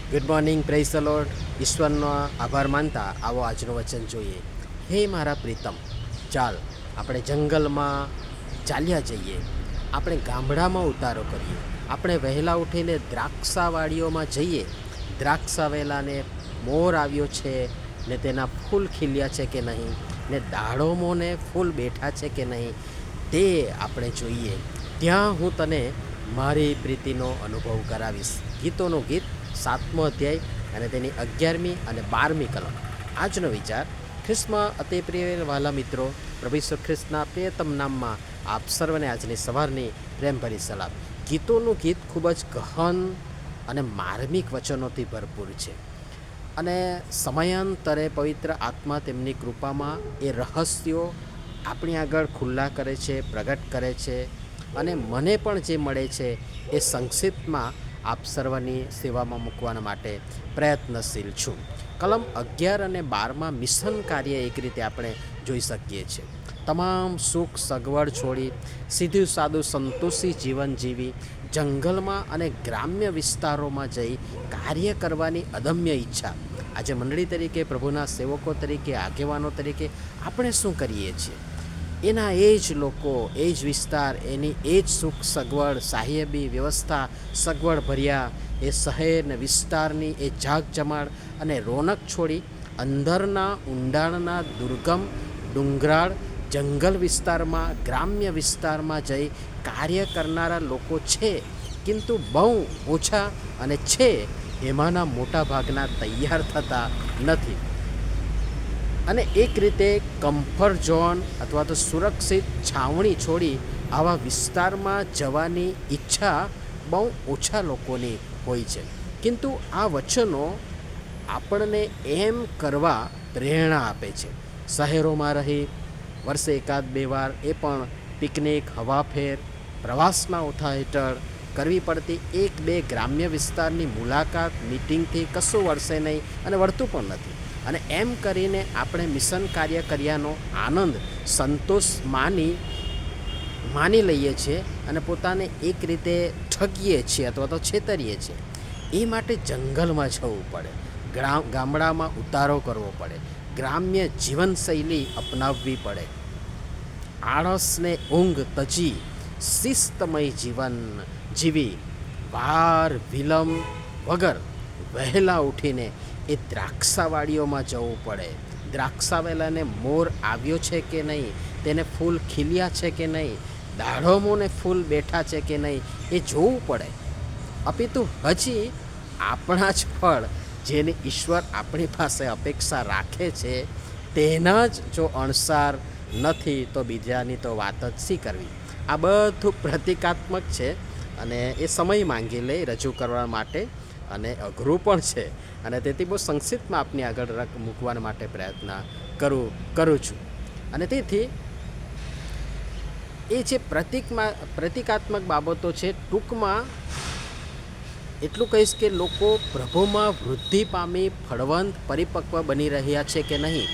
Good morning, praise the lord. ઈશ્વરનો આભાર માનતા આવો આજનું વચન જોઈએ. હે મારા પ્રીતમ, ચાલ આપણે જંગલમાં ચાલ્યા જઈએ, આપણે ગામડામાં ઉતારો કરીએ, આપણે વહેલા ઉઠીને દ્રાક્ષાવાડીઓમાં જઈએ. દ્રાક્ષાવેલાને મોર આવ્યો છે ને તેના ફૂલ ખીલ્યા છે કે નહીં, ને દાડોમોને ફૂલ બેઠા છે કે નહીં, તે આપણે જોઈએ. ત્યાં હું તને મારી પ્રીતિનો અનુભવ કરાવીશ. ગીતોનું ગીત 7મો અધ્યાય અને તેની 11મી અને 12મી કલમ. આજનો વિચાર: ખ્રિસ્તમાં અતિ પ્રિય વહાલા મિત્રો, પ્રભુ ઈસુ ખ્રિસ્તના પ્રિયતમ નામમાં આપ સર્વને આજની સવારની પ્રેમભરી સલામ. ગીતોનું ગીત ખૂબ જ ગહન અને માર્મિક વચનોથી ભરપૂર છે અને સમયાંતરે પવિત્ર આત્મા તેમની કૃપામાં એ રહસ્યો આપણી આગળ ખુલ્લા કરે છે, પ્રગટ કરે છે. અને મને પણ જે મળે છે એ સંક્ષિપ્તમાં આપ સર્વની સેવામાં મૂકવાના માટે પ્રયત્નશીલ છું. કલમ 11 અને 12માં મિશન કાર્ય એક રીતે આપણે જોઈ શકીએ છીએ. તમામ સુખ સગવડ છોડી સીધું સાદું સંતોષી જીવન જીવી જંગલમાં અને ગ્રામ્ય વિસ્તારોમાં જઈ કાર્ય કરવાની અદમ્ય ઈચ્છા. આજે મંડળી તરીકે, પ્રભુના સેવકો તરીકે, આગેવાનો તરીકે આપણે શું કરીએ છીએ? એના એ જ લોકો, એ જ વિસ્તાર, એની એ જ સુખ સગવડ, સાહેબી વ્યવસ્થા, સગવડ ભર્યા એ શહેર ને વિસ્તારની એ જાગ જમાડ અને રોનક છોડી અંદરના ઊંડાણના દુર્ગમ ડુંગરાળ જંગલ વિસ્તારમાં, ગ્રામ્ય વિસ્તારમાં જઈ કાર્ય કરનારા લોકો છે, କିନ୍ତୁ બહુ ઓછા, અને છે એમાંના મોટા ભાગના તૈયાર થતા નથી. અને એક રીતે કમ્ફર્ટ ઝોન અથવા તો સુરક્ષિત છાવણી છોડી આવા વિસ્તારમાં જવાની ઈચ્છા બહુ ઓછા લોકોની હોય છે. କିନ୍ତୁ આ વચનો આપણને એમ કરવા પ્રેરણા આપે છે. શહેરોમાં રહી વર્ષે 1-2 વાર એ પણ પિકનિક, હવાફેર, પ્રવાસના ઓથા હેઠળ કરવી પડતી 1-2 ગ્રામ્ય વિસ્તારની મુલાકાત, મિટિંગથી કશું વળશે નહીં અને વળતું પણ નથી. અને એમ કરીને આપણે મિશન કાર્ય કર્યાનો આનંદ, સંતોષ માની લઈએ છીએ અને પોતાને એક રીતે ઠગીએ છીએ અથવા તો છેતરીએ છીએ. એ માટે જંગલમાં જવું પડે, ગામડામાં ઉતારો કરવો પડે, ગ્રામ્ય જીવનશૈલી અપનાવવી પડે. આળસને ઊંઘ તજી શિસ્તમય જીવન જીવી વાર વિલંબ વગર વહેલા ઉઠીને એ દ્રાક્ષાવાડીઓમાં જવું પડે. દ્રાક્ષાવેલાને મોર આવ્યો છે કે નહીં, તેને ફૂલ ખીલ્યા છે કે નહીં, દાડોમોને ફૂલ બેઠા છે કે નહીં, એ જોવું પડે. અપિતુ હજી આપણા જ ફળ, જેની ઈશ્વર આપણી પાસે અપેક્ષા રાખે છે, તેના જ જો અણસાર નથી તો બીજાની તો વાત જ શી કરવી. આ બધું પ્રતિકાત્મક છે અને એ સમય માંગી લે રજૂ કરવા માટે, અને અઘરું પણ છે. અને તેથી બહુ સંક્ષિપ્તમાં આપની આગળ મૂકવા માટે પ્રયત્ન કરું છું. અને તેથી એ જે પ્રતિકાત્મક બાબતો છે, ટૂંકમાં એટલું કહીશ કે લોકો પ્રભુમાં વૃદ્ધિ પામી ફળવંત, પરિપક્વ બની રહ્યા છે કે નહીં,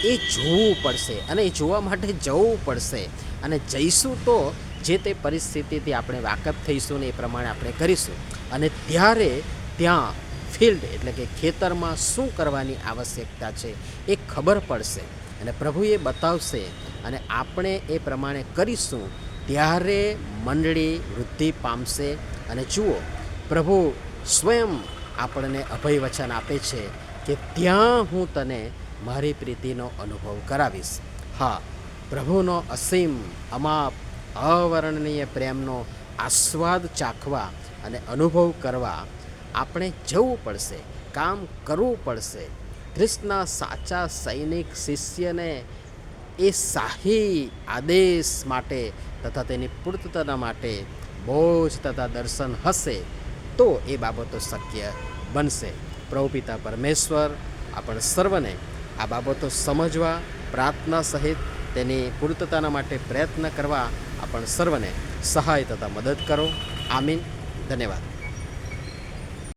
એ જોવું પડશે અને એ જોવા માટે જવું પડશે. અને જઈશું તો જે તે પરિસ્થિતિથી આપણે વાકેફ થઈશું ને એ પ્રમાણે આપણે કરીશું. અને ત્યારે ત્યાં ફિલ્ડ એટલે કે ખેતરમાં શું કરવાની આવશ્યકતા છે એ ખબર પડશે અને પ્રભુ એ બતાવશે અને આપણે એ પ્રમાણે કરીશું. ત્યારે મંડળી વૃદ્ધિ પામશે. અને જુઓ, પ્રભુ સ્વયં આપણને અભય વચન આપે છે કે ત્યાં હું તને મારી પ્રીતિનો અનુભવ કરાવીશ. હા, પ્રભુનો અસીમ, અમાપ, અવર્ણનીય પ્રેમનો આસ્વાદ ચાખવા અને અનુભવ કરવા આપણે જવું પડશે, કામ કરવું પડશે. ખ્રિસ્તના સાચા સૈનિક શિષ્યને એ શાહી આદેશ માટે તથા તેની પૂર્તતા માટે બોજ તથા દર્શન હશે તો એ બાબતો શક્ય બનશે. પ્રભુ પિતા પરમેશ્વર આપણ સર્વને આ બાબતો સમજવા, પ્રાર્થના સહિત તેની પૂર્તતાના માટે પ્રયત્ન કરવા આપણ સર્વને સહાય તથા મદદ કરો. આમીન. ધન્યવાદ.